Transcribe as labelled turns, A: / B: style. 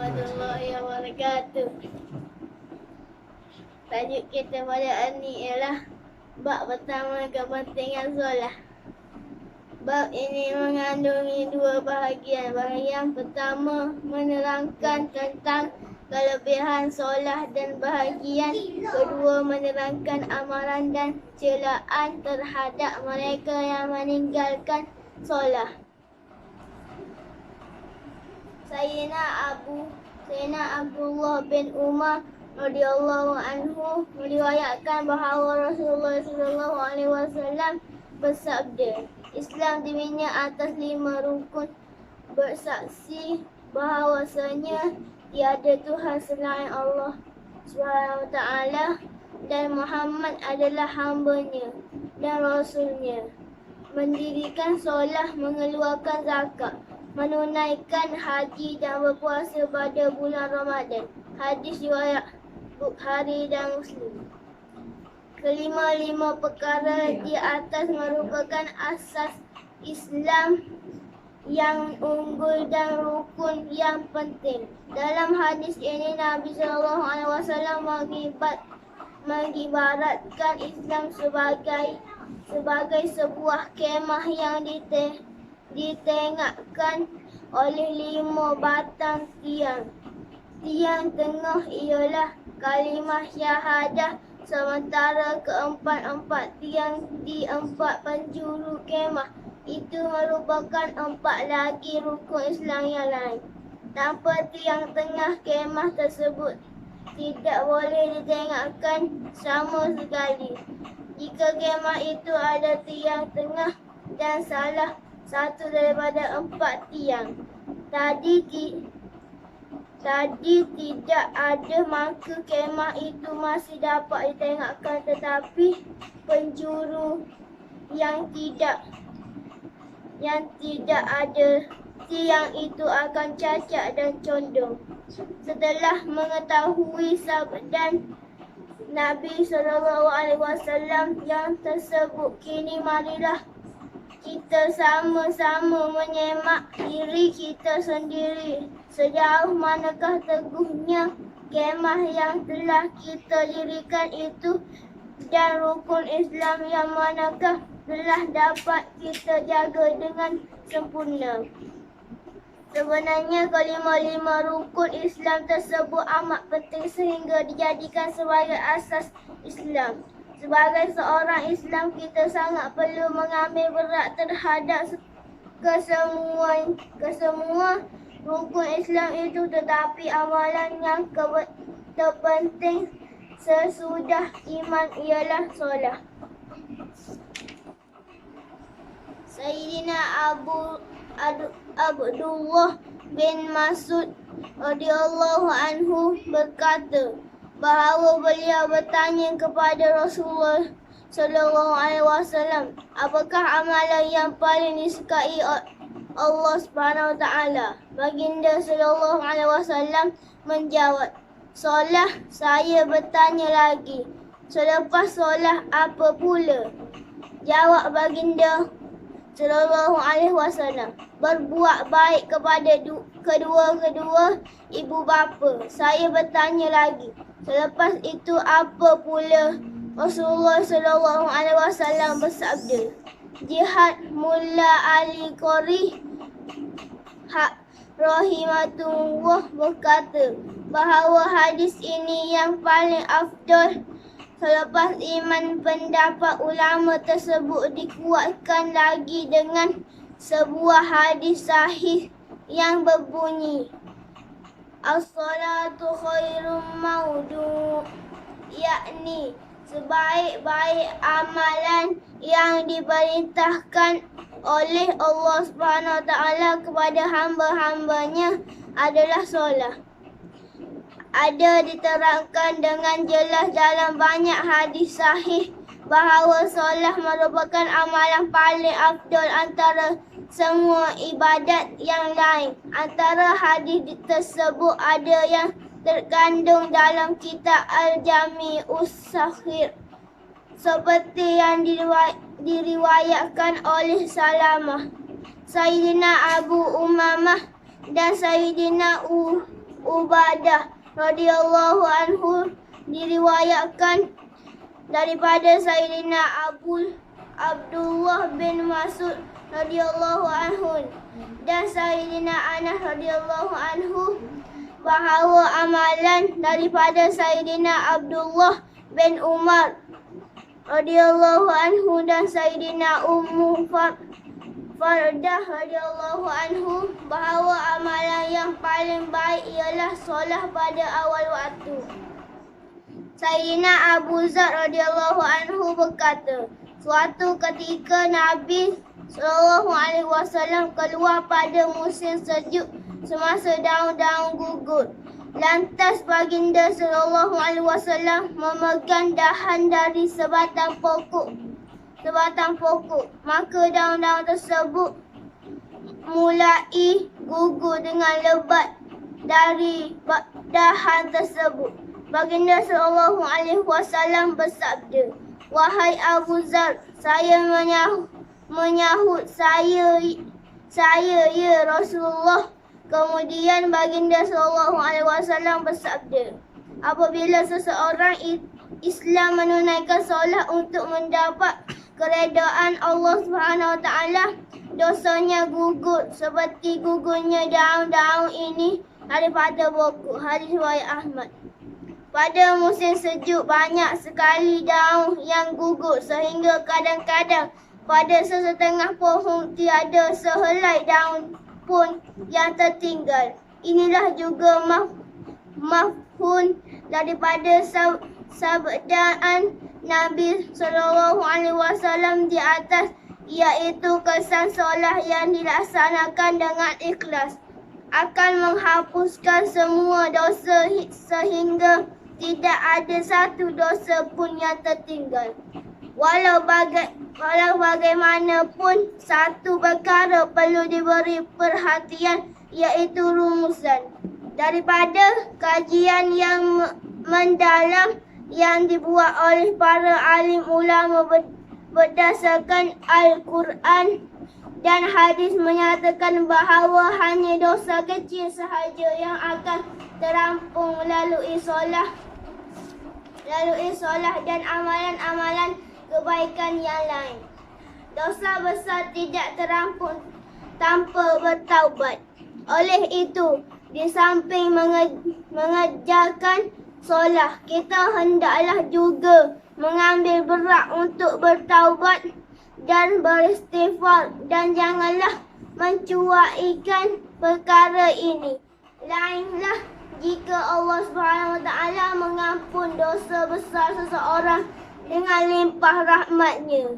A: warahmatullahi wabarakatuh. Tajuk kita pada hari ini ialah bab pertama, kepentingan solat. Bab ini mengandungi dua bahagian. Bahagian pertama menerangkan tentang kelebihan solat dan bahagian kedua menerangkan amaran dan celaan terhadap mereka yang meninggalkan solat. Sayyidina Abdullah bin Umar radhiyallahu anhu meriwayatkan bahawa Rasulullah sallallahu alaihi wasallam bersabda, Islam dibina atas 5 rukun: bersaksi bahawasanya tiada Tuhan selain Allah Subhanahu wa taala dan Muhammad adalah hamba-Nya dan Rasul-Nya, mendirikan solat, mengeluarkan zakat, menunaikan haji dan berpuasa pada bulan Ramadan. Hadis riwayat Bukhari dan Muslim. Kelima-lima perkara di atas merupakan asas Islam yang unggul dan rukun yang penting. Dalam hadis ini Nabi SAW mengibaratkan Islam sebagai sebuah kemah yang ditengahkan oleh 5 batang tiang. Tiang tengah ialah kalimah syahadah, sementara keempat-empat tiang di 4 penjuru kemah itu merupakan 4 lagi rukun Islam yang lain. Tanpa tiang tengah, kemah tersebut tidak boleh ditengahkan sama sekali. Jika kemah itu ada tiang tengah dan salah satu daripada 4 tiang tadi tidak ada, maka kemah itu masih dapat ditengahkan, tetapi penjuru yang tidak ada tiang itu akan cacat dan condong. Setelah mengetahui sabda Nabi SAW yang tersebut, kini marilah kita sama-sama menyemak diri kita sendiri. Sejauh manakah teguhnya kemah yang telah kita dirikan itu, dan rukun Islam yang manakah telah dapat kita jaga dengan sempurna. Sebenarnya kelima-lima rukun Islam tersebut amat penting sehingga dijadikan sebagai asas Islam. Sebagai seorang Islam, kita sangat perlu mengambil berat terhadap kesemua rukun Islam itu, tetapi amalan yang terpenting sesudah iman ialah solat. Sayyidina Abdullah bin Mas'ud radhiyallahu anhu berkata bahawa beliau bertanya kepada Rasulullah sallallahu alaihi wasallam, apakah amalan yang paling disukai Allah Subhanahu wa taala? Baginda sallallahu alaihi wasallam menjawab, solat. Saya bertanya lagi, selepas solat apa pula? Jawab baginda sallallahu alaihi wasallam, berbuat baik kepada kedua-kedua ibu bapa. Saya bertanya lagi, selepas itu apa pula? Rasulullah sallallahu alaihi wasallam bersabda, jihad. Mulla Ali Qori rahimahullah berkata bahawa hadis ini yang paling afdal selepas iman. Pendapat ulama tersebut dikuatkan lagi dengan sebuah hadis sahih yang berbunyi, as-salatu khairum maudu', yakni sebaik-baik amalan yang diperintahkan oleh Allah Subhanahu wa taala kepada hamba-hambanya adalah solat. Ada diterangkan dengan jelas dalam banyak hadis sahih bahawa solat merupakan amalan paling afdal antara semua ibadat yang lain. Antara hadis tersebut ada yang terkandung dalam kitab Al-Jami'us Saghir, seperti yang diriwayatkan oleh Salamah, Sayyidina Abu Umamah dan Sayyidina Ubadah radhiyallahu anhu diriwayatkan daripada Sayyidina Abdullah bin Mas'ud radhiyallahu anhu dan Sayyidina Anas radhiyallahu anhu bahawa amalan daripada Sayyidina Abdullah bin Umar radhiyallahu anhu dan Sayyidina Ummu Fardah radhiyallahu anhu bahawa amalan yang paling baik ialah solat pada awal waktu. Sayyidina Abu Zar radhiyallahu anhu berkata, suatu ketika Nabi SAW keluar pada musim sejuk semasa daun-daun gugur. Lantas baginda SAW memegang dahan dari sebatang pokok. Maka daun-daun tersebut mulai gugur dengan lebat dari dahan tersebut. Baginda SAW bersabda, wahai Abu Zar, saya menyahut saya ya Rasulullah. Kemudian baginda SAW bersabda, apabila seseorang Islam menunaikan solat untuk mendapat keredaan Allah SWT, dosanya gugur seperti gugurnya daun-daun ini daripada pokok. Hadis riwayat Ahmad. Pada musim sejuk banyak sekali daun yang gugur sehingga kadang-kadang pada sesetengah pohon tiada sehelai daun pun yang tertinggal. Inilah juga mafhum daripada sabdaan Nabi SAW di atas, iaitu kesan solat yang dilaksanakan dengan ikhlas akan menghapuskan semua dosa sehingga tidak ada satu dosa pun yang tertinggal. Walau bagaimanapun, satu perkara perlu diberi perhatian, iaitu rumusan daripada kajian yang mendalam yang dibuat oleh para alim ulama berdasarkan Al-Quran dan hadis menyatakan bahawa hanya dosa kecil sahaja yang akan terampung melalui solat dan amalan-amalan kebaikan yang lain. Dosa besar tidak terampung tanpa bertaubat. Oleh itu, di samping mengerjakan solat, kita hendaklah juga mengambil berat untuk bertaubat dan beristighfar, dan janganlah mencuaikan perkara ini. Lainlah jika Allah SWT mengampun dosa besar seseorang dengan limpah rahmatnya.